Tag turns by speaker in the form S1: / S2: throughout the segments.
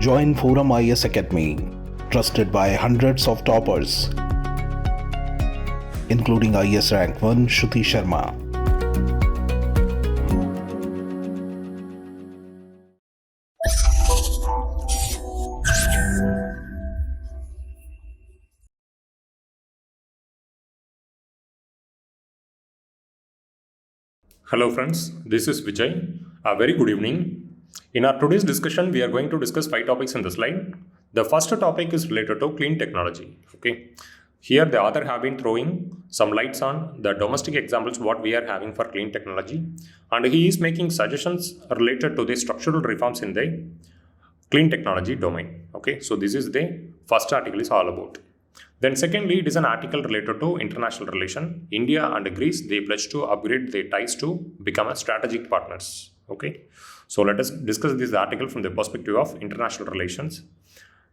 S1: Join ForumIAS Academy, trusted by hundreds of toppers, including IAS Rank 1 𝐂𝐡𝐚𝐧𝐧𝐞𝐥 Sharma.
S2: Hello friends, this is Vijay. A very good evening. In our today's discussion, we are going to discuss 5 topics in the slide. The first topic is related to clean technology. Okay. Here the author have been throwing some lights on the domestic examples what we are having for clean technology, and he is making suggestions related to the structural reforms in the clean technology domain. Okay, so this is the first article is all about. Then secondly, it is an article related to international relation. India and Greece, they pledged to upgrade their ties to become a strategic partners. Okay, so let us discuss this article from the perspective of international relations.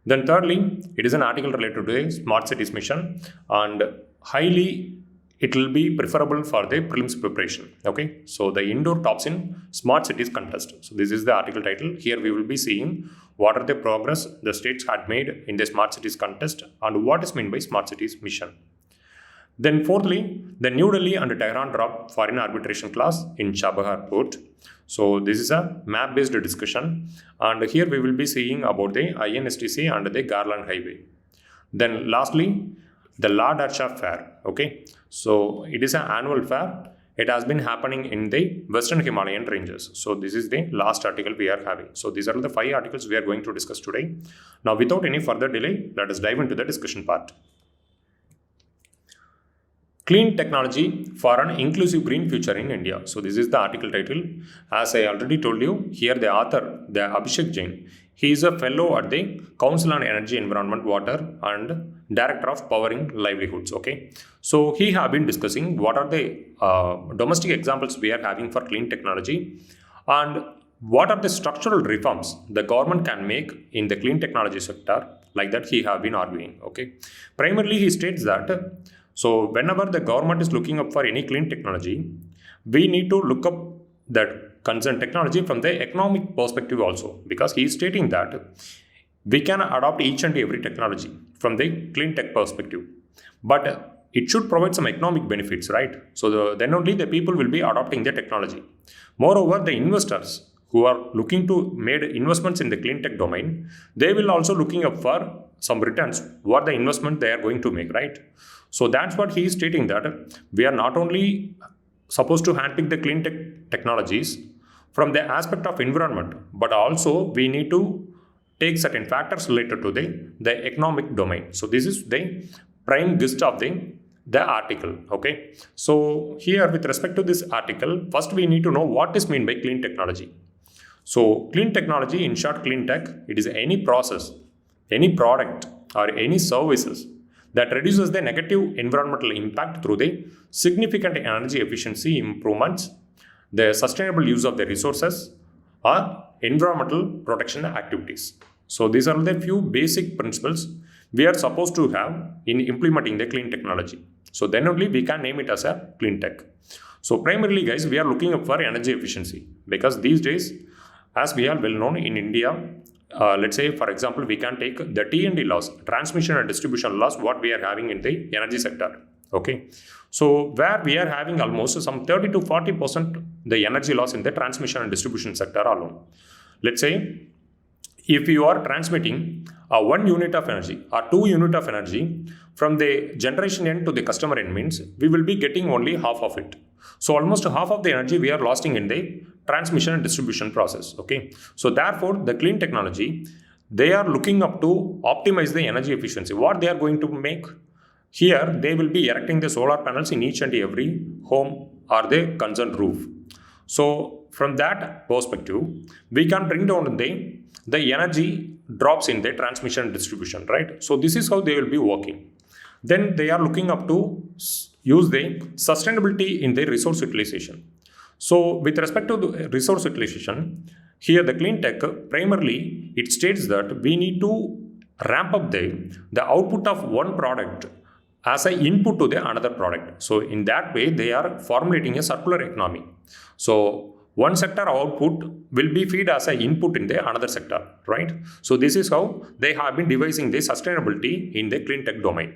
S2: Then thirdly, it is an article related to a smart cities mission, and highly it will be preferable for the prelims preparation. Okay, so the Indore tops in smart cities contest. So this is the article title. Here we will be seeing what are the progress the states had made in the smart cities contest and what is meant by smart cities mission. Then fourthly, the New Delhi and Tehran drop foreign arbitration clause in Chabahar port. So this is a map-based discussion, and here we will be seeing about the INSTC and the Garland Highway. Then lastly, the La Darsha Fair. Okay, so it is an annual fair. It has been happening in the Western Himalayan ranges. So this is the last article we are having. So these are the 5 articles we are going to discuss today. Now without any further delay, let us dive into the discussion part. Clean technology for an inclusive green future in India. So this is the article title. As I already told you, here the author, the Abhishek Jain, he is a fellow at the Council on Energy, Environment, Water and Director of Powering Livelihoods. Okay, so he have been discussing what are the domestic examples we are having for clean technology and what are the structural reforms the government can make in the clean technology sector. Like that he have been arguing. Okay, primarily he states that so whenever the government is looking up for any clean technology, we need to look up that concerned technology from the economic perspective also, because he is stating that we can adopt each and every technology from the clean tech perspective, but it should provide some economic benefits, right? So then only the people will be adopting the technology. Moreover, the investors who are looking to make investments in the clean tech domain, they will also looking up for some returns, what the investment they are going to make, right? So that's what he is stating, that we are not only supposed to handpick the clean tech technologies from the aspect of environment, but also we need to take certain factors related to the economic domain. So this is the prime gist of the article. Okay, so here with respect to this article, first we need to know what is meant by clean technology. So clean technology, in short, clean tech, it is any process, any product or any services that reduces the negative environmental impact through the significant energy efficiency improvements, the sustainable use of the resources, or environmental protection activities. So these are the few basic principles we are supposed to have in implementing the clean technology. So then only we can name it as a clean tech. So primarily guys, we are looking up for energy efficiency, because these days, as we are well known in India, let's say for example, we can take the T&D laws, transmission and distribution laws, what we are having in the energy sector. Okay, so where we are having almost some 30 to 40% the energy loss in the transmission and distribution sector alone. Let's say if you are transmitting 1 unit of energy or 2 unit of energy from the generation end to the customer end, means we will be getting only half of it. So almost half of the energy we are losing in the transmission and distribution process. Okay, so therefore the clean technology, they are looking up to optimize the energy efficiency. What they are going to make here, they will be erecting the solar panels in each and every home or the concerned roof. So from that perspective, we can bring down the energy drops in the transmission and distribution, right? So this is how they will be working. Then they are looking up to use the sustainability in the resource utilization. So with respect to the resource utilization, here the clean tech, primarily it states that we need to ramp up the output of one product as an input to the another product. So in that way, they are formulating a circular economy. So one sector output will be feed as an input in the another sector, right? So this is how they have been devising the sustainability in the clean tech domain.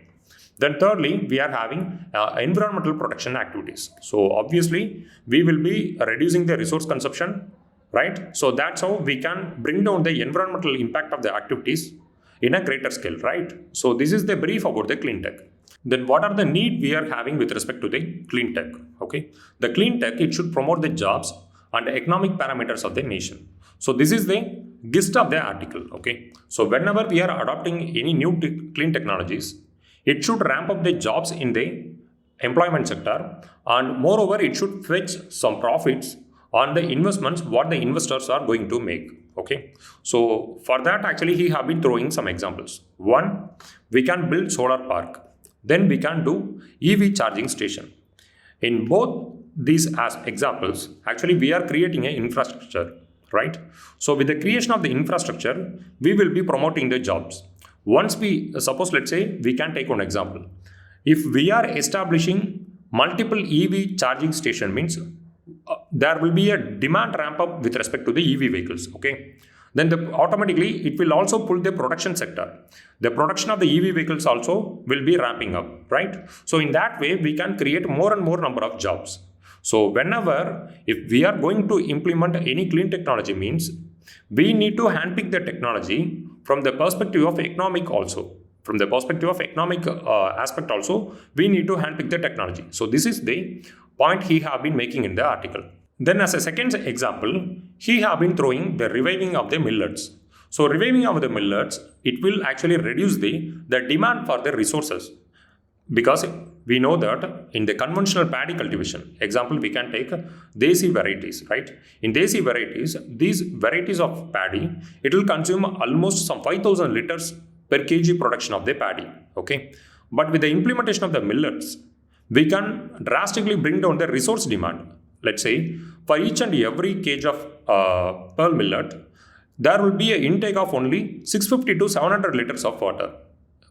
S2: Then thirdly, we are having environmental protection activities. So obviously, we will be reducing the resource consumption, right? So that's how we can bring down the environmental impact of the activities in a greater scale, right? So this is the brief about the clean tech. Then what are the need we are having with respect to the clean tech? Okay, the clean tech, it should promote the jobs and economic parameters of the nation. So this is the gist of the article. Okay, so whenever we are adopting any new clean technologies, it should ramp up the jobs in the employment sector, and moreover, it should fetch some profits on the investments what the investors are going to make. Okay, so for that, actually, he have been throwing some examples. One, we can build solar park. Then we can do EV charging station. In both these as examples, actually, we are creating an infrastructure, right? So with the creation of the infrastructure, we will be promoting the jobs. Once we, suppose, let's say, we can take one example. If we are establishing multiple EV charging station, means there will be a demand ramp up with respect to the EV vehicles, okay? Then automatically it will also pull the production sector. The production of the EV vehicles also will be ramping up, right? So in that way, we can create more and more number of jobs. So whenever, if we are going to implement any clean technology, means we need to handpick the technology from the perspective of economic also. From the perspective of economic aspect also, we need to handpick the technology. So this is the point he have been making in the article. Then as a second example, he have been throwing the reviving of the millets. So reviving of the millets, it will actually reduce the demand for the resources, because we know that in the conventional paddy cultivation, example, we can take desi varieties, right? In desi varieties, these varieties of paddy, it will consume almost some 5,000 liters per kg production of the paddy, okay? But with the implementation of the millets, we can drastically bring down the resource demand. Let's say, for each and every kg of pearl millet, there will be an intake of only 650 to 700 liters of water.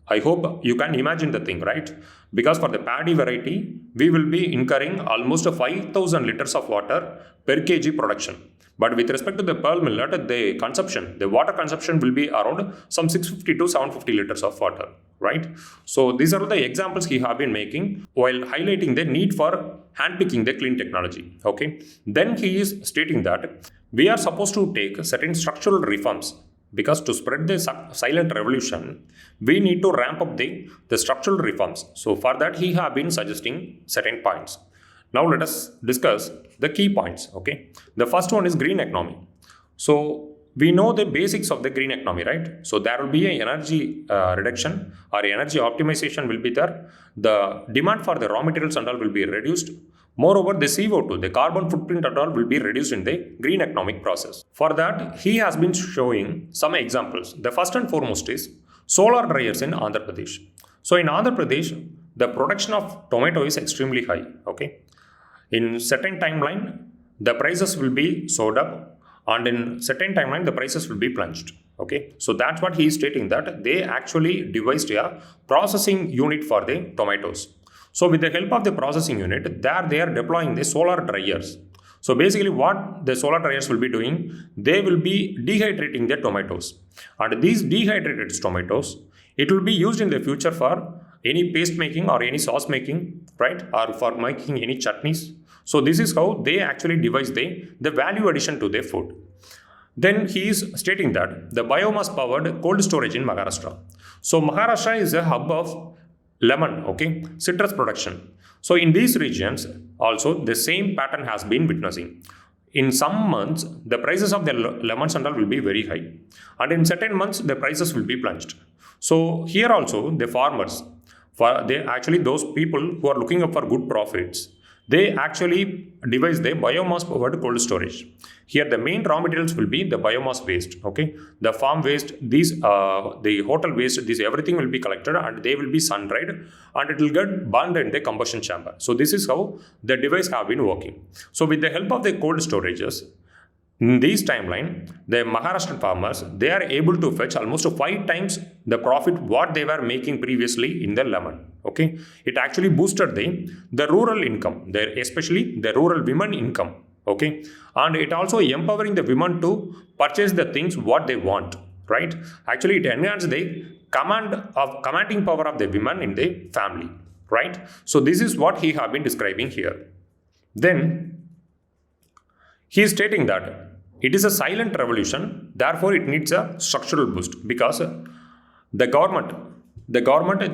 S2: I hope you can imagine the thing, right? Because for the paddy variety, we will be incurring almost 5,000 liters of water per kg production. But with respect to the pearl millet, the water consumption will be around some 650 to 750 liters of water, right? So these are the examples he have been making while highlighting the need for handpicking the clean technology, okay? Then he is stating that we are supposed to take certain structural reforms, because to spread the silent revolution, we need to ramp up the structural reforms. So for that, he have been suggesting certain points. Now let us discuss the key points, okay? The first one is green economy. So we know the basics of the green economy, right? So there will be an energy reduction or energy optimization will be there. The demand for the raw materials and all will be reduced. Moreover, the CO2, the carbon footprint and all will be reduced in the green economic process. For that, he has been showing some examples. The first and foremost is solar dryers in Andhra Pradesh. So in Andhra Pradesh, the production of tomato is extremely high, okay? In certain timeline, the prices will be soared up, and in certain timeline, the prices will be plunged, okay? So that's what he is stating, that they actually devised a processing unit for the tomatoes. So with the help of the processing unit, there they are deploying the solar dryers. So basically what the solar dryers will be doing, they will be dehydrating the tomatoes. And these dehydrated tomatoes, it will be used in the future for any paste making or any sauce making, right? Or for making any chutneys. So this is how they actually devise the value addition to their food. Then he is stating that the biomass powered cold storage in Maharashtra. So Maharashtra is a hub of lemon, okay, citrus production. So in these regions also the same pattern has been witnessing. In some months the prices of the lemons and all will be very high, and in certain months the prices will be plunged. So here also the farmers, those people who are looking up for good profits, they actually devise the biomass powered cold storage. Here the main raw materials will be the biomass waste, okay? The farm waste, the hotel waste, everything will be collected and they will be sun dried and it will get burned in the combustion chamber. So this is how the device have been working. So with the help of the cold storages, in this timeline, the Maharashtrian farmers, they are able to fetch almost 5 times the profit what they were making previously in the lemon. Okay, it actually boosted the rural income, especially the rural women income. Okay, and it also empowering the women to purchase the things what they want, right? Actually, it enhances the commanding power of the women in the family, right? So this is what he have been describing here. Then he is stating that it is a silent revolution, therefore it needs a structural boost, because the government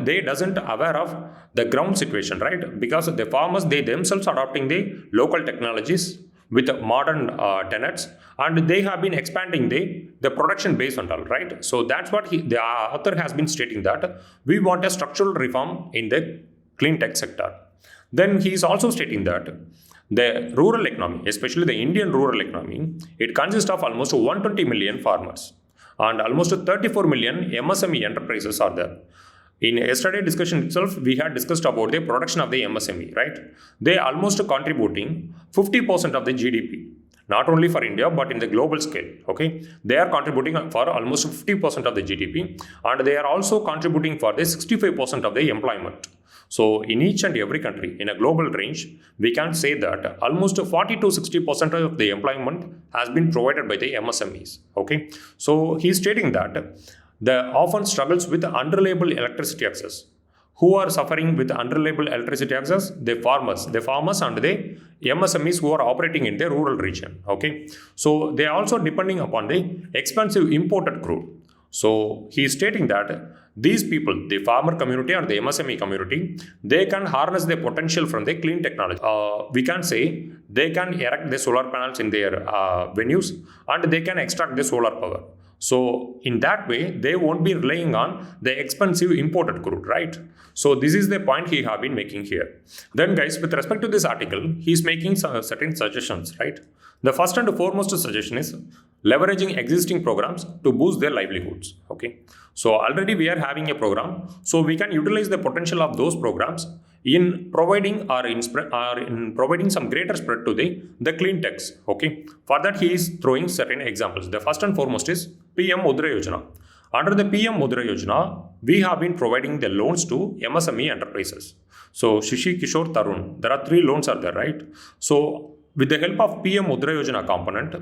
S2: they doesn't aware of the ground situation, right? Because the farmers they themselves adopting the local technologies with modern tenets, and they have been expanding the production base and all, right? So that's what the author has been stating, that we want a structural reform in the clean tech sector. Then he is also stating that the rural economy, especially the Indian rural economy, it consists of almost 120 million farmers and almost 34 million MSME enterprises are there. In yesterday discussion itself, we had discussed about the production of the MSME, right? They almost contributing 50% of the GDP, not only for India, but in the global scale, okay? They are contributing for almost 50% of the GDP, and they are also contributing for the 65% of the employment. So in each and every country, in a global range, we can say that almost 40 to 60% of the employment has been provided by the MSMEs, okay? So he is stating that the often struggles with unreliable electricity access. Who are suffering with unreliable electricity access? The farmers and the MSMEs who are operating in the rural region, okay? So they are also depending upon the expensive imported crude. So he is stating that these people, the farmer community and the MSME community, they can harness the potential from the clean technology. We can say they can erect the solar panels in their venues, and they can extract the solar power. So in that way, they won't be relying on the expensive imported crude, right? So this is the point he have been making here. Then guys, with respect to this article, he is making some certain suggestions, right? The first and foremost suggestion is leveraging existing programs to boost their livelihoods, okay? So already we are having a program, so we can utilize the potential of those programs in providing providing some greater spread to the clean techs, okay? For that, he is throwing certain examples. The first and foremost is PM Mudra Yojana. Under the PM Mudra Yojana, we have been providing the loans to MSME enterprises. So Shishi, Kishore, Tarun, there are 3 loans are there, right? So with the help of PM Mudra Yojana component,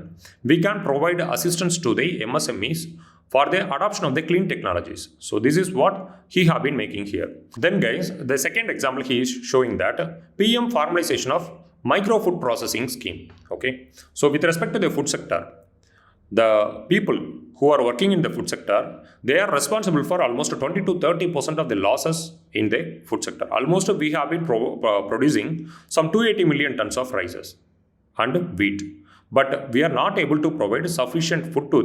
S2: we can provide assistance to the MSMEs for the adoption of the clean technologies. So this is what he have been making here. Then guys, the second example he is showing that PM formalization of micro food processing scheme, okay? So with respect to the food sector, the people who are working in the food sector, they are responsible for almost 20 to 30% of the losses in the food sector. Almost we have been producing some 280 million tons of rices and wheat, but we are not able to provide sufficient food to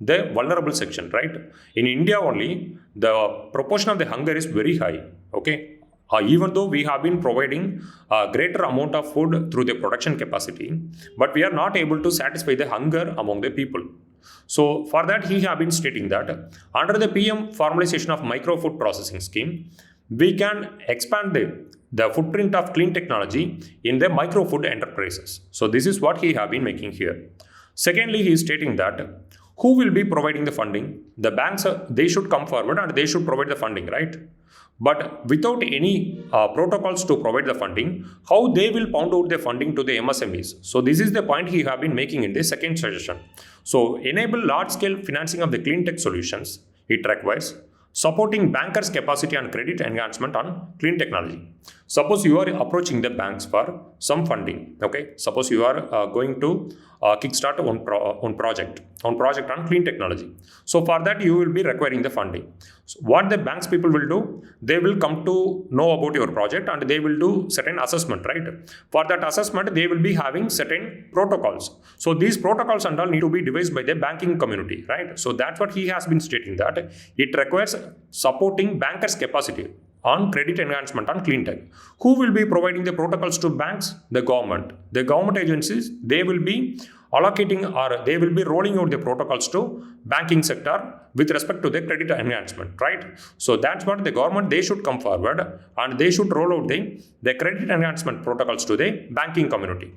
S2: the vulnerable section, right? In India only, the proportion of the hunger is very high, okay? Even though we have been providing a greater amount of food through the production capacity, but we are not able to satisfy the hunger among the people. So for that, he have been stating that under the PM formalization of micro food processing scheme, we can expand the footprint of clean technology in the micro food enterprises. So this is what he have been making here. Secondly, he is stating that who will be providing the funding? The banks, they should come forward and they should provide the funding, right? But without any protocols to provide the funding, how they will pound out the funding to the MSMEs? So this is the point he have been making in the second suggestion. So enable large-scale financing of the clean tech solutions. It requires supporting bankers' capacity and credit enhancement on clean technology. Suppose you are approaching the banks for some funding, okay? Suppose you are going to kickstart on project on clean technology. So for that, you will be requiring the funding. So what the banks people will do, they will come to know about your project and they will do certain assessment, right? For that assessment, they will be having certain protocols. So these protocols and all need to be devised by the banking community, right? So that's what he has been stating, that it requires supporting bankers' capacity on credit enhancement on clean tech. Who will be providing the protocols to banks? The government. The government agencies, they will be allocating or they will be rolling out the protocols to banking sector with respect to the credit enhancement, right? So that's what the government, they should come forward and they should roll out the credit enhancement protocols to the banking community.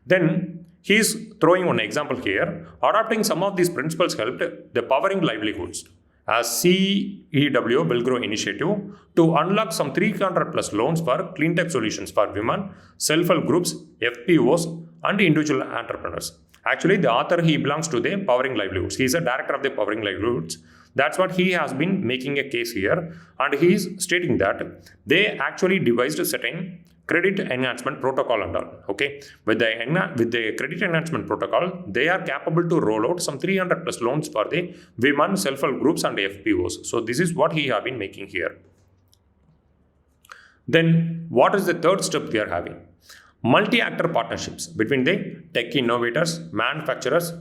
S2: Then he is throwing one example here. Adopting some of these principles helped the powering livelihoods as 𝐶EW will grow initiative to unlock some 300 plus loans for clean tech solutions for women, self-help groups, FPOs, and individual entrepreneurs. Actually, the author, he belongs to the Powering Livelihoods. He is a director of the Powering Livelihoods. That's what he has been making a case here, and he is stating that they actually devised a certain credit enhancement protocol and all. Okay, with the credit enhancement protocol, they are capable to roll out some 300 plus loans for the women self-help groups and FPOs. So this is what he have been making here. Then what is the third step they are having? Multi-actor partnerships between the tech innovators, manufacturers,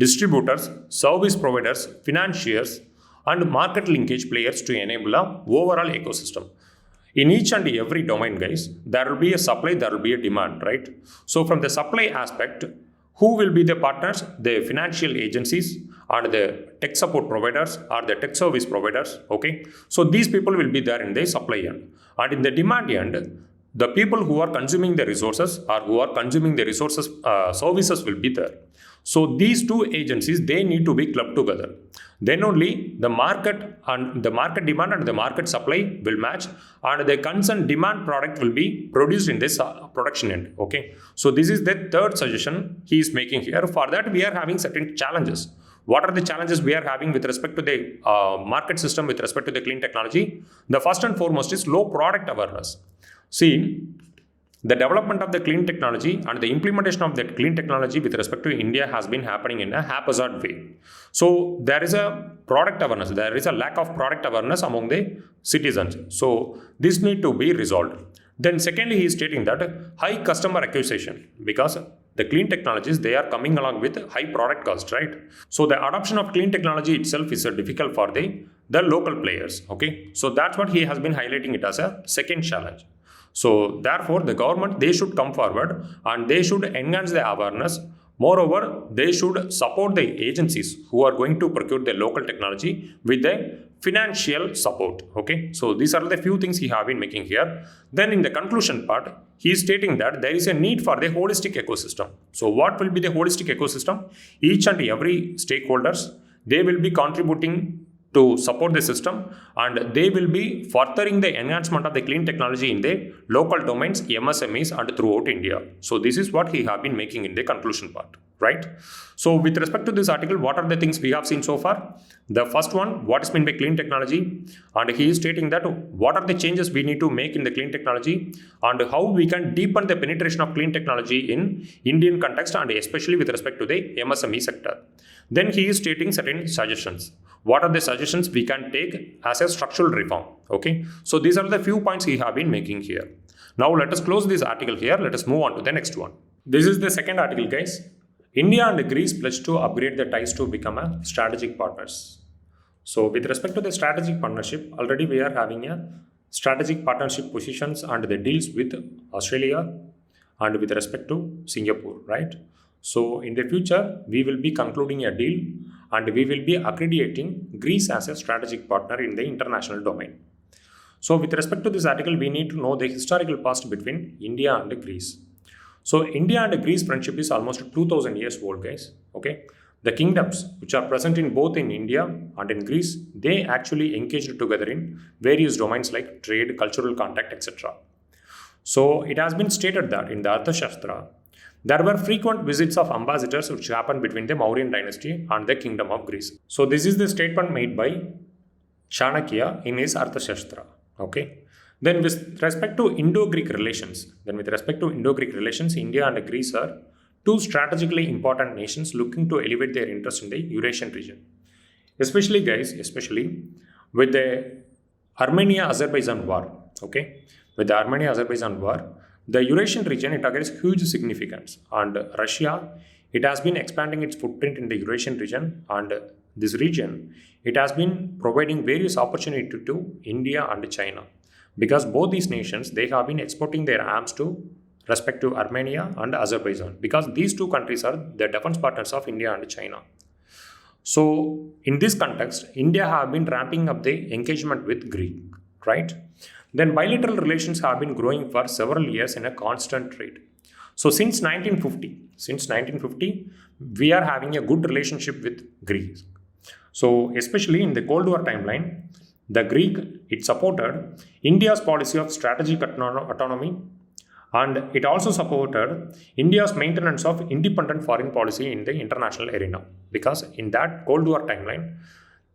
S2: distributors, service providers, financiers, and market linkage players to enable a overall ecosystem. In each and every domain, guys, there will be a supply, there will be a demand, right? So from the supply aspect, who will be the partners? The financial agencies and the tech support providers or the tech service providers, okay? So these people will be there in the supply end. And in the demand end, the people who are consuming the resources or who are consuming the resources, services will be there. So these two agencies, they need to be clubbed together. Then only the market and the market demand and the market supply will match, and the concerned demand product will be produced in this production end. Okay. So this is the third suggestion he is making here. For that, we are having certain challenges. What are the challenges we are having with respect to the market system, with respect to the clean technology? The first and foremost is low product awareness. See, the development of the clean technology and the implementation of that clean technology with respect to India has been happening in a haphazard way. So there is a product awareness, there is a lack of product awareness among the citizens. So this need to be resolved. Then secondly, he is stating that high customer acquisition, because the clean technologies, they are coming along with high product cost, right? So the adoption of clean technology itself is difficult for the local players, okay? So that's what he has been highlighting it as a second challenge. So therefore, the government, they should come forward and they should enhance the awareness. Moreover, they should support the agencies who are going to procure the local technology with the financial support. Okay, so these are the few things he have been making here. Then in the conclusion part, he is stating that there is a need for the holistic ecosystem. So what will be the holistic ecosystem? Each and every stakeholders, they will be contributing to support the system, and they will be furthering the enhancement of the clean technology in the local domains, MSMEs, and throughout India. So this is what he have been making in the conclusion part, right? So with respect to this article, what are the things we have seen so far? The first one, what is meant by clean technology? And he is stating that what are the changes we need to make in the clean technology and how we can deepen the penetration of clean technology in Indian context and especially with respect to the MSME sector. Then he is stating certain suggestions. What are the suggestions we can take as a structural reform? Okay, so these are the few points he have been making here. Now let us close this article here. Let us move on to the next one. This is the second article, guys. India and Greece pledged to upgrade the ties to become a strategic partners. So with respect to the strategic partnership, already we are having a strategic partnership positions and the deals with Australia and with respect to Singapore, right? So in the future, we will be concluding a deal and we will be accrediting Greece as a strategic partner in the international domain. So with respect to this article, we need to know the historical past between India and Greece. So India and Greece friendship is almost 2000 years old, guys. Okay, the kingdoms which are present in both in India and in Greece, they actually engaged together in various domains like trade, cultural contact, etc. So it has been stated that in the Arthashastra, there were frequent visits of ambassadors which happened between the Mauryan dynasty and the kingdom of Greece. So this is the statement made by Chanakya in his Arthashastra. Okay. Then with respect to Indo-Greek relations, India and Greece are two strategically important nations looking to elevate their interest in the Eurasian region. Especially with the Armenia-Azerbaijan war. Okay. With the Armenia-Azerbaijan war, the Eurasian region, it carries huge significance, and Russia, it has been expanding its footprint in the Eurasian region, and this region, it has been providing various opportunities to India and China, because both these nations, they have been exporting their arms to respect to Armenia and Azerbaijan, because these two countries are the defense partners of India and China. So in this context, India have been ramping up the engagement with Greece, right? Then bilateral relations have been growing for several years in a constant rate. So since 1950, we are having a good relationship with Greece. So especially in the Cold War timeline, the Greek, it supported India's policy of strategic autonomy And it also supported India's maintenance of independent foreign policy in the international arena, because in that Cold War timeline,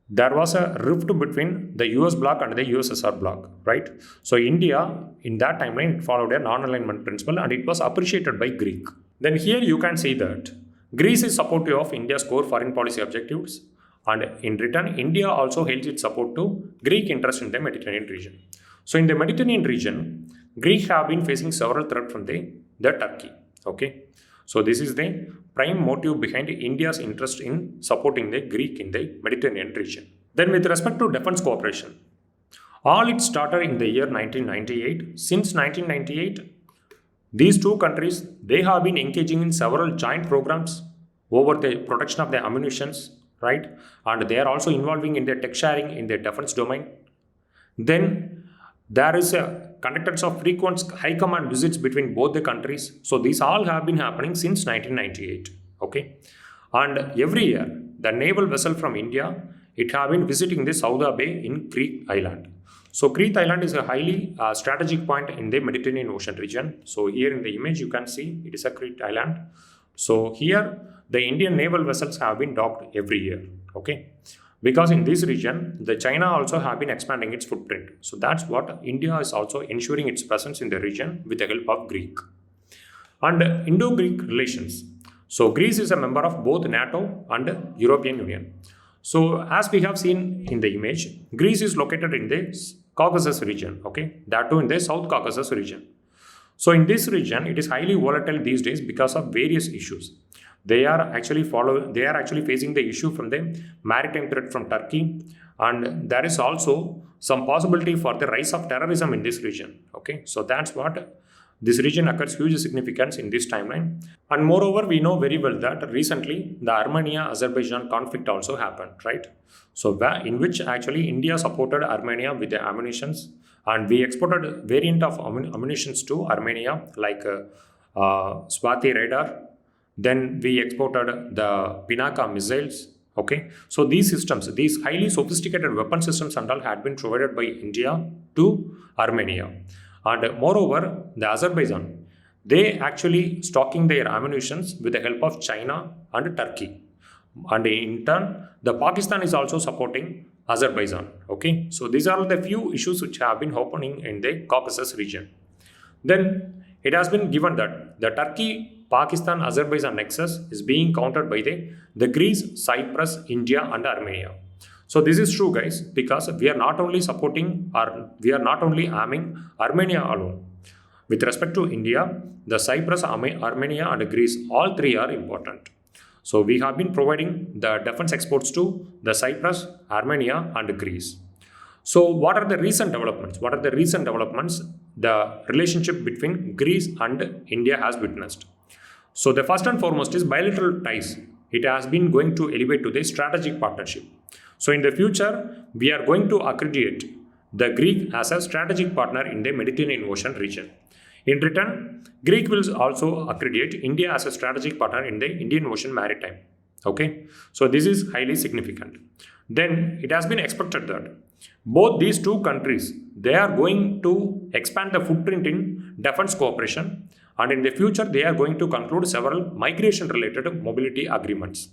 S2: there was a rift between the US bloc and the USSR bloc, right? So India, in that timeline, it followed a non-alignment principle and it was appreciated by Greek. Then here you can see that Greece is supportive of India's core foreign policy objectives, and in return, India also held its support to Greek interest in the Mediterranean region. So in the Mediterranean region, Greeks have been facing several threats from the Turkey. Okay, so this is the prime motive behind India's interest in supporting the Greek in the Mediterranean region. Then with respect to defense cooperation, all it started in the year 1998. Since 1998, these two countries, they have been engaging in several joint programs over the protection of the ammunitions, right? And they are also involving in the tech sharing in the defense domain. Then there is a conductance of frequent high command visits between both the countries. So these all have been happening since 1998. Okay, and every year the naval vessel from India, it have been visiting the Sauda Bay in Crete Island. So Crete Island is a highly strategic point in the Mediterranean Ocean region. So here in the image you can see it is a Crete Island. So here the Indian naval vessels have been docked every year. Okay, because in this region, the China also have been expanding its footprint. So that's what India is also ensuring its presence in the region with the help of Greek. And Indo-Greek relations. So Greece is a member of both NATO and European Union. So as we have seen in the image, Greece is located in the Caucasus region. Okay, that too in the South Caucasus region. So in this region, it is highly volatile these days because of various issues. They are actually facing the issue from the maritime threat from Turkey, and there is also some possibility for the rise of terrorism in this region. Okay, so that's what this region occurs huge significance in this timeline. And moreover, we know very well that recently the Armenia-Azerbaijan conflict also happened, right? So in which actually India supported Armenia with the ammunitions, and we exported variant of ammunitions to Armenia like Swati radar. Then we exported the Pinaka missiles. Okay, so these systems, these highly sophisticated weapon systems and all had been provided by India to Armenia. And moreover, the Azerbaijan, they actually stocking their ammunitions with the help of China and Turkey. And in turn, the Pakistan is also supporting Azerbaijan. Okay, so these are the few issues which have been happening in the Caucasus region. Then it has been given that the Turkey-Pakistan-Azerbaijan nexus is being countered by the Greece, Cyprus, India and Armenia. So this is true, guys, because we are not only arming Armenia alone. With respect to India, the Cyprus, Armenia and Greece, all three are important. So we have been providing the defense exports to the Cyprus, Armenia and Greece. So what are the recent developments? The relationship between Greece and India has witnessed. So the first and foremost is bilateral ties. It has been going to elevate to the strategic partnership. So in the future, we are going to accredit the Greek as a strategic partner in the Mediterranean Ocean region. In return, Greek will also accredit India as a strategic partner in the Indian Ocean maritime. Okay, so this is highly significant. Then it has been expected that both these two countries, they are going to expand the footprint in defense cooperation, and in the future they are going to conclude several migration related mobility agreements.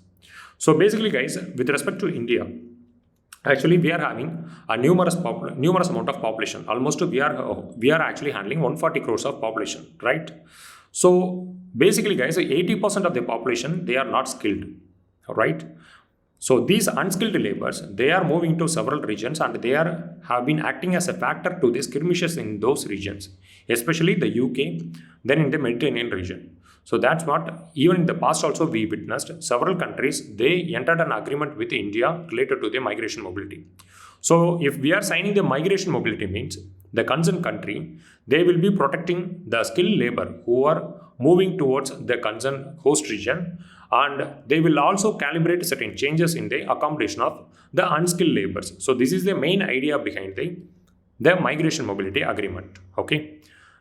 S2: So basically, guys, with respect to India, actually we are having a numerous amount of population. Almost we are actually handling 140 crores of population, right? So basically, guys, 80% of the population, they are not skilled, right? So these unskilled laborers, they are moving to several regions and they have been acting as a factor to the skirmishes in those regions, especially the UK, then in the Mediterranean region. So that's what even in the past also we witnessed several countries, they entered an agreement with India related to the migration mobility. So if we are signing the migration mobility means the concerned country, they will be protecting the skilled labor who are moving towards the concerned host region, and they will also calibrate certain changes in the accommodation of the unskilled laborers. So this is the main idea behind the migration mobility agreement. Okay.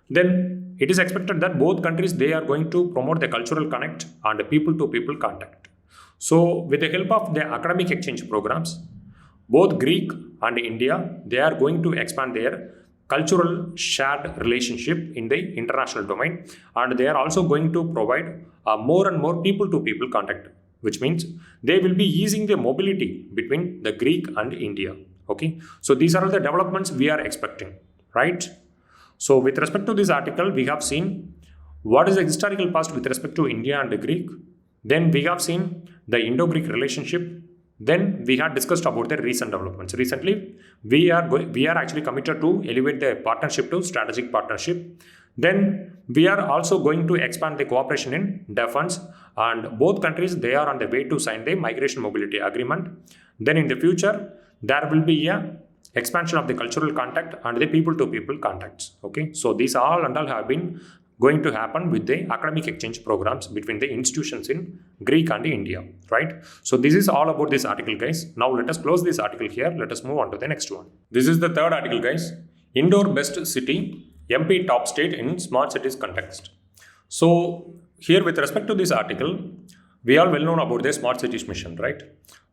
S2: Then it is expected that both countries, they are going to promote the cultural connect and the people-to-people contact. So with the help of the academic exchange programs, both Greek and India, they are going to expand their cultural shared relationship in the international domain, and they are also going to provide more and more people-to-people contact, which means they will be easing the mobility between the Greek and India. Okay, so these are the developments we are expecting, right? So with respect to this article, we have seen what is the historical past with respect to India and the Greek. Then we have seen the Indo-Greek relationship. Then we had discussed about the recent developments. Recently, we are actually committed to elevate the partnership to strategic partnership. Then we are also going to expand the cooperation in defense, and both countries, they are on the way to sign the migration mobility agreement. Then in the future, there will be a expansion of the cultural contact and the people-to-people contacts. Okay, so these all and all have been going to happen with the academic exchange programs between the institutions in Greek and India, right? So this is all about this article, guys. Now let us close this article here. Let us move on to the next one. This is the third article, guys. Indore best city, MP top state in smart cities context. So here with respect to this article, we are well known about the smart cities mission, right?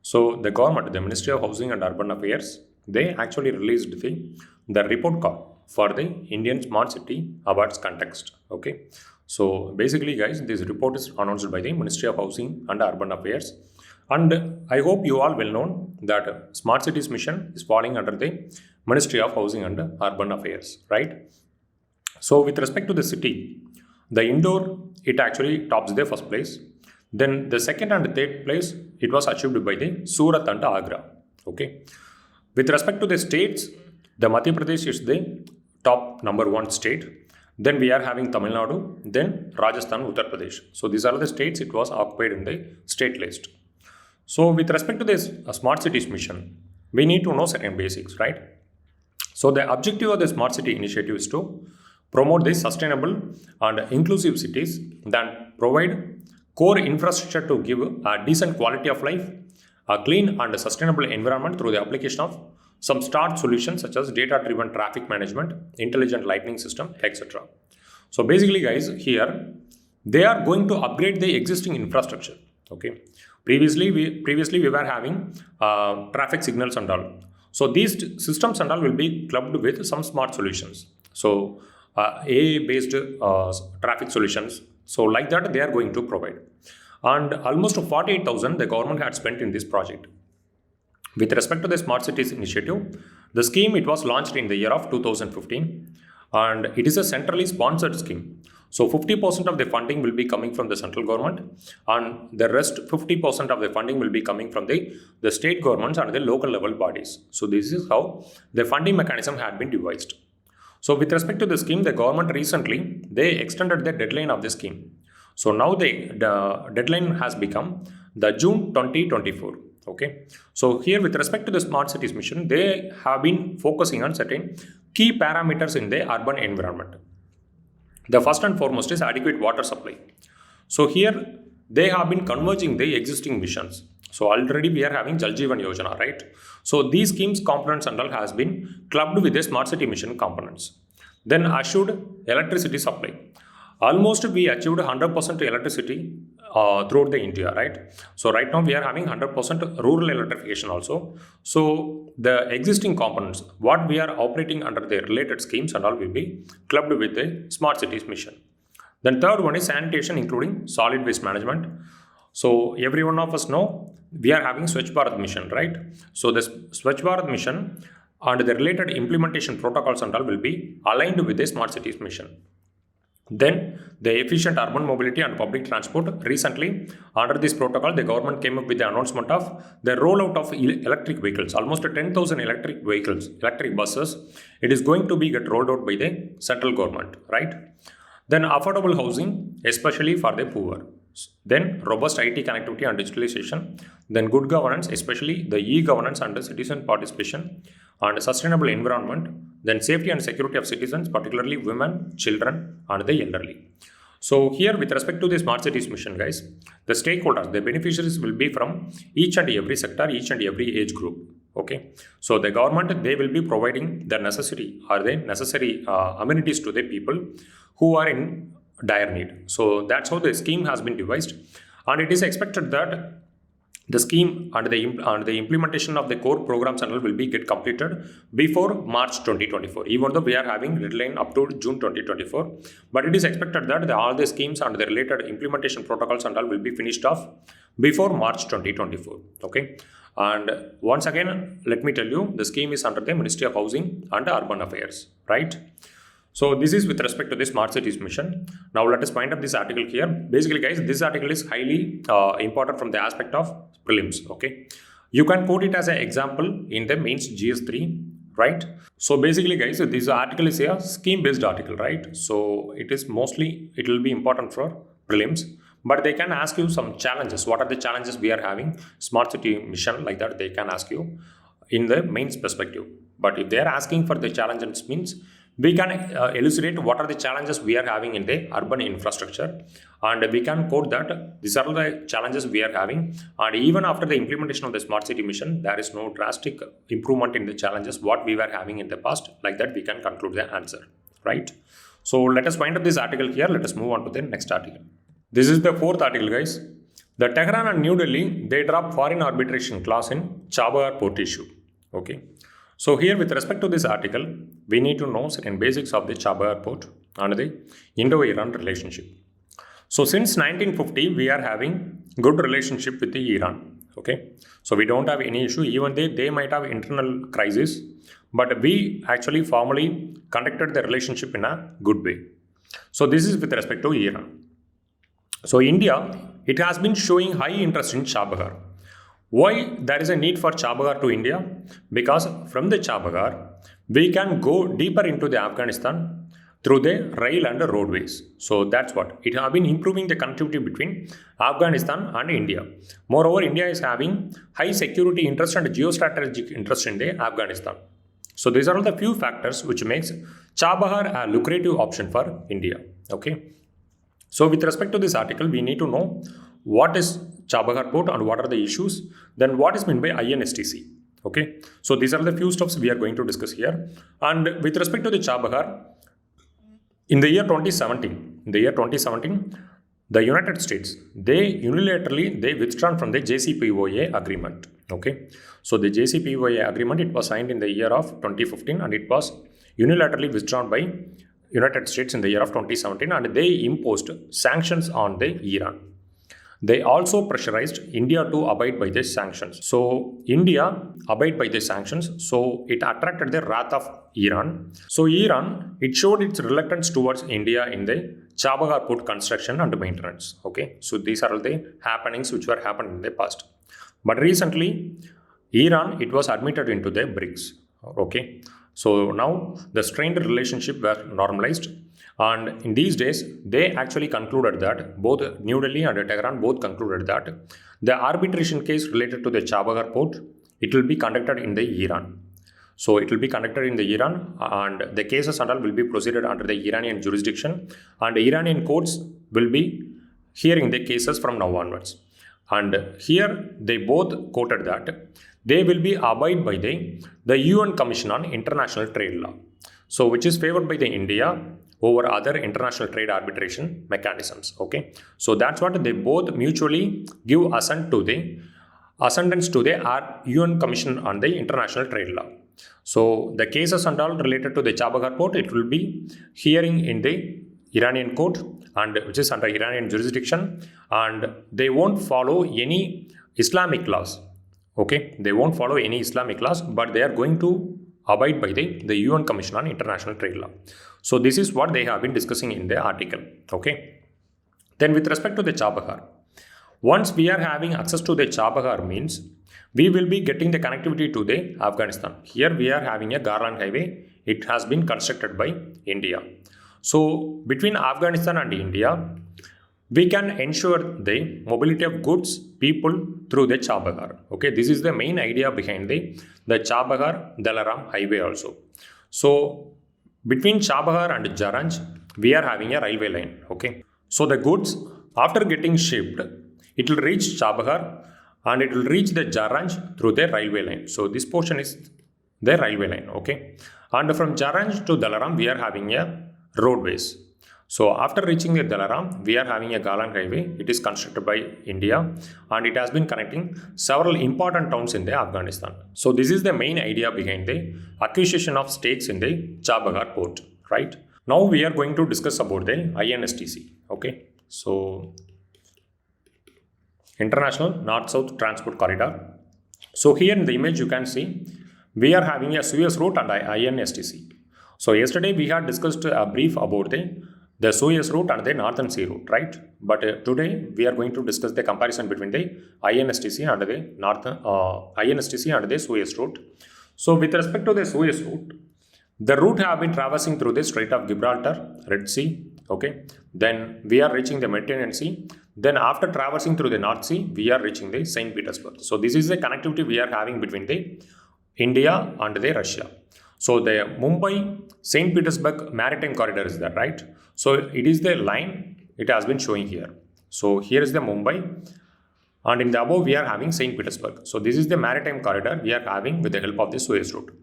S2: So the government, the Ministry of Housing and Urban Affairs, they actually released the report card for the Indian Smart City Awards context. Okay, so basically, guys, this report is announced by the Ministry of Housing and Urban Affairs, and I hope you all well known that Smart Cities mission is falling under the Ministry of Housing and Urban Affairs, right? So with respect to the city, the Indore, it actually tops the first place. Then the second and third place, it was achieved by the Surat and Agra. Okay. With respect to the states, the Madhya Pradesh is the top number one state. Then we are having Tamil Nadu, then Rajasthan, Uttar Pradesh. So these are the states it was occupied in the state list. So with respect to this smart cities mission, we need to know certain basics, right? So the objective of the smart city initiative is to promote the sustainable and inclusive cities that provide core infrastructure to give a decent quality of life, a clean and sustainable environment through the application of some START solutions such as data-driven traffic management, intelligent lighting system, etc. So basically, guys, here they are going to upgrade the existing infrastructure. Okay. Previously we were having traffic signals and all. So these systems and all will be clubbed with some smart solutions. So AI-based traffic solutions. So like that, they are going to provide. And almost 48,000 the government had spent in this project. With respect to the Smart Cities initiative, the scheme, it was launched in the year of 2015, and it is a centrally sponsored scheme. So 50% of the funding will be coming from the central government, and the rest 50% of the funding will be coming from the state governments and the local level bodies. So this is how the funding mechanism had been devised. So with respect to the scheme, the government recently, they extended the deadline of the scheme. So now the deadline has become the June 2024. Okay. So here with respect to the Smart Cities mission, they have been focusing on certain key parameters in the urban environment. The first and foremost is adequate water supply. So here they have been converging the existing missions. So already we are having Jal Jeevan Yojana, right? So these schemes components and all has been clubbed with the Smart City mission components. Then assured electricity supply. Almost we achieved 100% electricity throughout the India, right? So right now we are having 100% rural electrification also. So the existing components, what we are operating under the related schemes and all will be clubbed with the Smart Cities mission. Then third one is sanitation, including solid waste management. So every one of us know we are having Swachh Bharat mission, right? So the Swachh Bharat mission and the related implementation protocols and all will be aligned with the Smart Cities mission. Then the efficient urban mobility and public transport. Recently, under this protocol, the government came up with the announcement of the rollout of electric vehicles. Almost 10,000 electric vehicles, electric buses. It is going to be get rolled out by the central government, right? Then affordable housing, especially for the poor. Then robust IT connectivity and digitalization. Then good governance, especially the e-governance and the citizen participation, and sustainable environment. Then safety and security of citizens, particularly women, children, and the elderly. So here with respect to the Smart Cities mission, guys, the stakeholders, the beneficiaries will be from each and every sector, each and every age group. Okay. So the government, they will be providing the necessary amenities to the people who are in dire need. So that's how the scheme has been devised. And it is expected that the scheme and the implementation of the core programs and all will be get completed before March 2024. Even though we are having deadline up to June 2024, but it is expected that all the schemes and the related implementation protocols and all will be finished off before March 2024. Okay, and once again, let me tell you, the scheme is under the Ministry of Housing and Urban Affairs, right? So this is with respect to the Smart Cities mission. Now let us find up this article here. Basically guys, this article is highly important from the aspect of prelims, okay? You can quote it as an example in the mains GS3, right? So basically guys, this article is a scheme based article, right? So it will be important for prelims, but they can ask you some challenges. What are the challenges we are having? Smart City mission, like that they can ask you in the mains perspective. But if they are asking for the challenges, means we can elucidate what are the challenges we are having in the urban infrastructure, and we can quote that these are the challenges we are having, and even after the implementation of the Smart City mission, there is no drastic improvement in the challenges what we were having in the past. Like that we can conclude the answer, right? So let us wind up this article here. Let us move on to the next article. This is the fourth article guys. The Tehran and New Delhi, they drop foreign arbitration clause in Chabahar port issue. Okay. So here with respect to this article, we need to know certain basics of the Chabahar port and the Indo-Iran relationship. So since 1950, we are having good relationship with the Iran. Okay. So we don't have any issue, even they might have internal crisis, but we actually formally conducted the relationship in a good way. So this is with respect to Iran. So India, it has been showing high interest in Chabahar. Why there is a need for Chabahar to India? Because from the Chabahar, we can go deeper into the Afghanistan through the rail and the roadways. So that's what. It has been improving the connectivity between Afghanistan and India. Moreover, India is having high security interest and geostrategic interest in the Afghanistan. So these are all the few factors which makes Chabahar a lucrative option for India. Okay. So with respect to this article, we need to know what is Chabahar port and what are the issues, then what is meant by INSTC. Okay, so these are the few stuffs we are going to discuss here. And with respect to the Chabahar, in the year 2017, the United States, they unilaterally withdrawn from the JCPOA agreement. Okay, so the JCPOA agreement, it was signed in the year of 2015 and it was unilaterally withdrawn by United States in the year of 2017, and they imposed sanctions on the Iran. They also pressurized India to abide by the sanctions. So India abide by the sanctions, so it attracted the wrath of Iran. So Iran, it showed its reluctance towards India in the Chabahar port construction and maintenance. Okay, so these are all the happenings which were happened in the past. But recently, Iran, it was admitted into the BRICS. Okay, so now the strained relationship were normalized. And in these days, they actually concluded that both New Delhi and Tehran both concluded that the arbitration case related to the Chabahar port, it will be conducted in the Iran. So it will be conducted in the Iran, and the cases and all will be proceeded under the Iranian jurisdiction, and the Iranian courts will be hearing the cases from now onwards. And here they both quoted that they will be abide by the UN Commission on International Trade Law. So which is favored by the India over other international trade arbitration mechanisms. Okay, so that's what they both mutually give assent to the UN Commission on the International Trade Law. So the cases and all related to the Chabahar port, it will be hearing in the Iranian court, and which is under Iranian jurisdiction, and they won't follow any Islamic laws. Okay, they won't follow any Islamic laws, but they are going to abide by the UN Commission on International Trade Law. So this is what they have been discussing in the article. Okay. Then with respect to the Chabahar, once we are having access to the Chabahar, means we will be getting the connectivity to the Afghanistan. Here we are having a Garland highway. It has been constructed by India. So between Afghanistan and India, we can ensure the mobility of goods, people through the Chabahar. Okay, this is the main idea behind the Chabahar-Dalaram highway also. So between Chabahar and Jaranj, we are having a railway line. Okay, so the goods, after getting shipped, it will reach Chabahar and it will reach the Jaranj through the railway line. So this portion is the railway line. Okay, and from Jaranj to Dalaram, we are having a roadways. So after reaching the Dalaram, we are having a Galan highway. It is constructed by India and it has been connecting several important towns in the Afghanistan. So this is the main idea behind the acquisition of stakes in the Chabahar port, right? Now we are going to discuss about the INSTC, okay? So International North-South Transport Corridor. So here in the image you can see we are having a Suez route and INSTC. So yesterday we had discussed a brief about the Suez route and the Northern Sea route, right? But today we are going to discuss the comparison between the INSTC and the Suez route. So with respect to the Suez route, the route have been traversing through the Strait of Gibraltar, Red Sea, okay? Then we are reaching the Mediterranean Sea. Then after traversing through the North Sea, we are reaching the St. Petersburg. So this is the connectivity we are having between the India and the Russia. So the Mumbai-St. Petersburg Maritime Corridor is there, right? So it is the line it has been showing here. So here is the Mumbai and in the above we are having St. Petersburg. So this is the maritime corridor we are having with the help of the Suez route.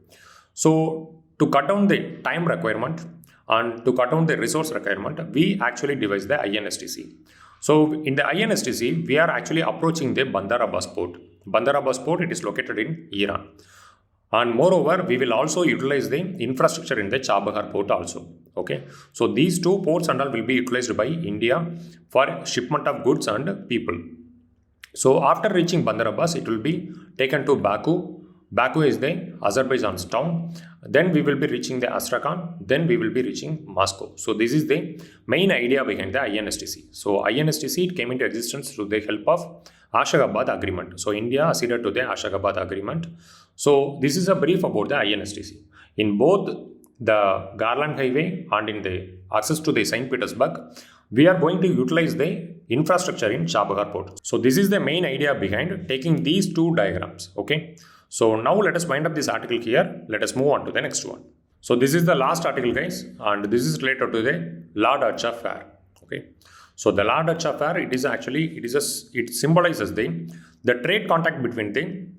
S2: So to cut down the time requirement and to cut down the resource requirement, we actually devised the INSTC. So in the INSTC, we are actually approaching the Bandar Abbas port. Bandar Abbas port, it is located in Iran. And moreover, we will also utilize the infrastructure in the Chabahar port also. Okay. So these two ports and all will be utilized by India for shipment of goods and people. So after reaching Bandar Abbas, it will be taken to Baku. Baku is the Azerbaijan's town. Then we will be reaching the Astrakhan. Then we will be reaching Moscow. So this is the main idea behind the INSTC. So INSTC it came into existence through the help of Ashgabat Agreement. So India acceded to the Ashgabat Agreement. So this is a brief about the INSTC. In both the Garland Highway and in the access to the St. Petersburg, we are going to utilize the infrastructure in Chabahar port. So this is the main idea behind taking these two diagrams. Okay. So now let us wind up this article here. Let us move on to the next one. So this is the last article, guys, and this is related to the La Dacha Fair. Okay. So the La Dacha Fair, it symbolizes the trade contact between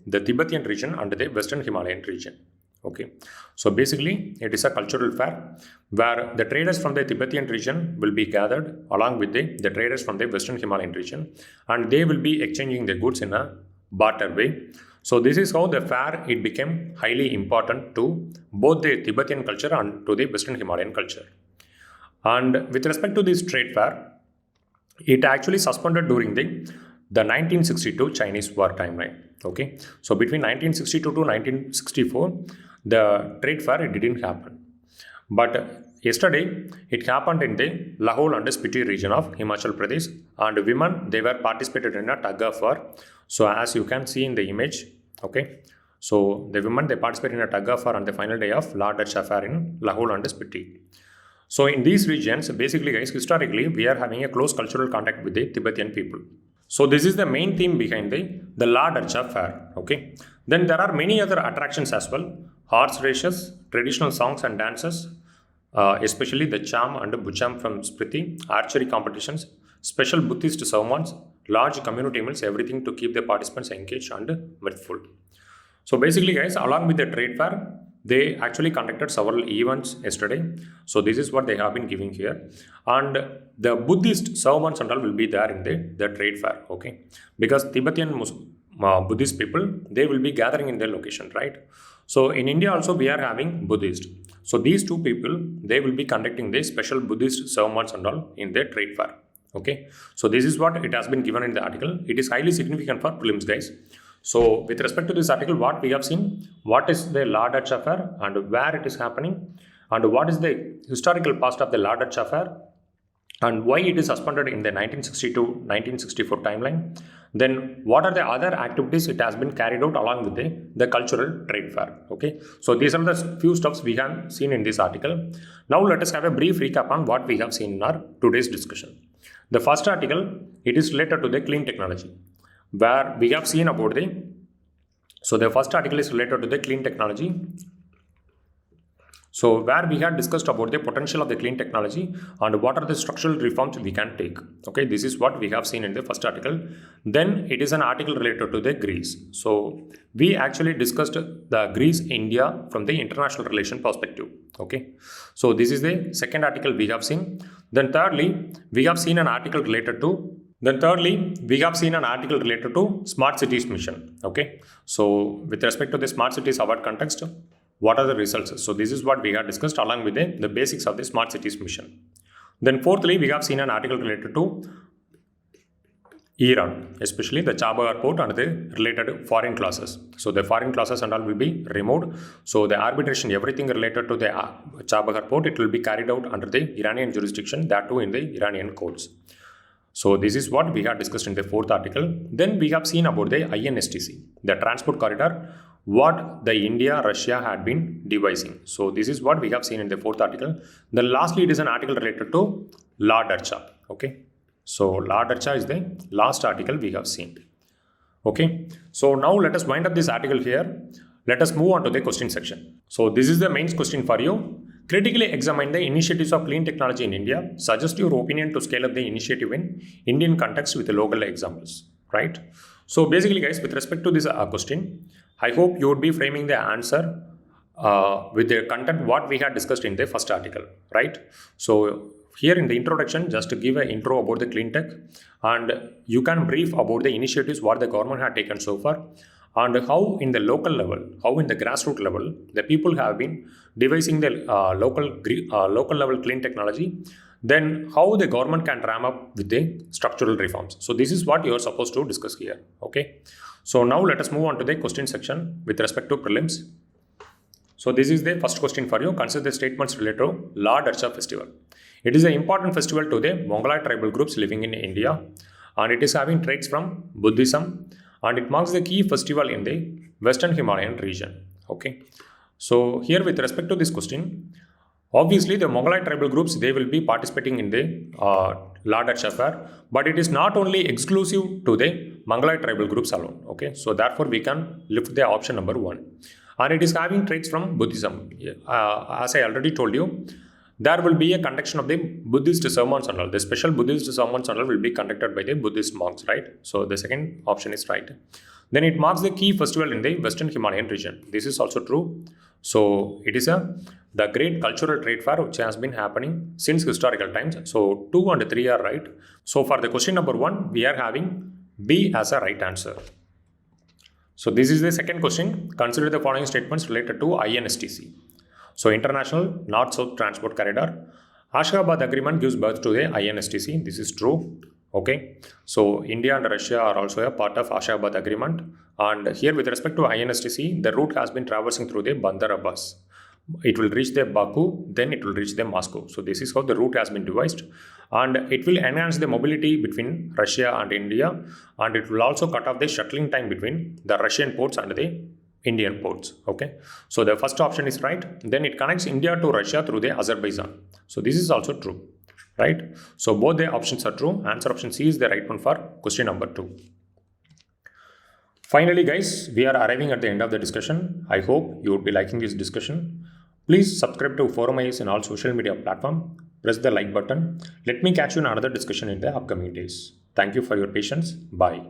S2: the Tibetan region and the Western Himalayan region. Okay. So basically, it is a cultural fair where the traders from the Tibetan region will be gathered along with the traders from the Western Himalayan region, and they will be exchanging the goods in a barter way. So this is how the fair it became highly important to both the Tibetan culture and to the Western Himalayan culture. And with respect to this trade fair, it actually suspended during the 1962 Chinese war timeline. Okay, so between 1962 to 1964, the trade fair it didn't happen. But yesterday, it happened in the Lahaul and Spiti region of Himachal Pradesh, and women they were participated in a tug of war. So as you can see in the image, okay, so the women they participated in a tug of war on the final day of La Dacha Fair in Lahaul and Spiti. So in these regions, basically guys, historically, we are having a close cultural contact with the Tibetan people. So this is the main theme behind the La Dacha Fair. Okay. Then there are many other attractions as well. Horse races, traditional songs and dances, especially the Cham and Bucham from Spiti, archery competitions, special Buddhist sermons, large community meals, everything to keep the participants engaged and mirthful. So basically guys, along with the trade fair, they actually conducted several events yesterday. So this is what they have been giving here. And the Buddhist sermons and all will be there in the trade fair. Okay. Because Tibetan Buddhist people, they will be gathering in their location, right? So in India also we are having Buddhist. So these two people, they will be conducting the special Buddhist sermons and all in their trade fair. Okay. So this is what it has been given in the article. It is highly significant for prelims, guys. So with respect to this article, what we have seen, what is the La Dacha Fair and where it is happening, and what is the historical past of the La Dacha Fair, and why it is suspended in the 1962-1964 timeline. Then what are the other activities it has been carried out along with the cultural trade fair. Okay. So these are the few stuffs we have seen in this article. Now let us have a brief recap on what we have seen in our today's discussion. The first article, it is related to the clean technology, where we have seen about so the first article is related to the clean technology. So where we had discussed about the potential of the clean technology and what are the structural reforms we can take. Okay, this is what we have seen in the first article. Then it is an article related to the Greece. So we actually discussed the Greece-India from the international relation perspective. Okay, so this is the second article we have seen. Then thirdly, we have seen an article related to Smart Cities Mission. Okay, so with respect to the Smart Cities Award context, what are the results? So this is what we have discussed along with the basics of the Smart Cities Mission. Then fourthly, we have seen an article related to Iran, especially the Chabahar port and the related foreign clauses. So the foreign clauses and all will be removed. So the arbitration, everything related to the Chabahar port, it will be carried out under the Iranian jurisdiction, that too in the Iranian courts. So this is what we have discussed in the fourth article. Then we have seen about the INSTC, the transport corridor, what the India, Russia had been devising. So this is what we have seen in the fourth article. Then lastly, it is an article related to La Dercha. Okay. So La Dercha is the last article we have seen. Okay. So now let us wind up this article here. Let us move on to the question section. So this is the mains question for you. Critically examine the initiatives of clean technology in India. Suggest your opinion to scale up the initiative in Indian context with the local examples. Right. So basically, guys, with respect to this question, I hope you would be framing the answer with the content what we had discussed in the first article. Right. So here in the introduction, just to give an intro about the clean tech, and you can brief about the initiatives what the government had taken so far, and how in the local level, how in the grassroots level, the people have been devising the local level clean technology, then how the government can ram up with the structural reforms. So this is what you are supposed to discuss here. Okay. So now let us move on to the question section with respect to prelims. So this is the first question for you. Consider the statements related to La Dercha festival. It is an important festival to the Mongoloid tribal groups living in India, and it is having traits from Buddhism, and it marks the key festival in the Western Himalayan region. Okay. So here with respect to this question, obviously the Mongoloid tribal groups, they will be participating in the La Dercha fair, but it is not only exclusive to the Mongoloid tribal groups alone. Okay. So therefore we can lift the option number 1. And it is having traits from Buddhism. As I already told you, there will be a conduction of the Buddhist sermons and all. The special Buddhist sermons and all will be conducted by the Buddhist monks, right? So the second option is right. Then it marks the key festival in the Western Himalayan region. This is also true. So it is the great cultural trade fair which has been happening since historical times. So 2 and 3 are right. So for the question number 1, we are having B as a right answer. So this is the second question. Consider the following statements related to INSTC. So International North-South Transport Corridor. Ashgabat Agreement gives birth to the INSTC. This is true. Okay. So India and Russia are also a part of Ashgabat Agreement. And here with respect to INSTC, the route has been traversing through the Bandar Abbas. It will reach the Baku, then it will reach the Moscow. So this is how the route has been devised. And it will enhance the mobility between Russia and India. And it will also cut off the shuttling time between the Russian ports and the Indian ports. Okay. So the first option is right. Then it connects India to Russia through the Azerbaijan. So this is also true. Right. So both the options are true. Answer option C is the right one for question number 2. Finally, guys, we are arriving at the end of the discussion. I hope you would be liking this discussion. Please subscribe to ForumIAS in all social media platforms. Press the like button. Let me catch you in another discussion in the upcoming days. Thank you for your patience. Bye.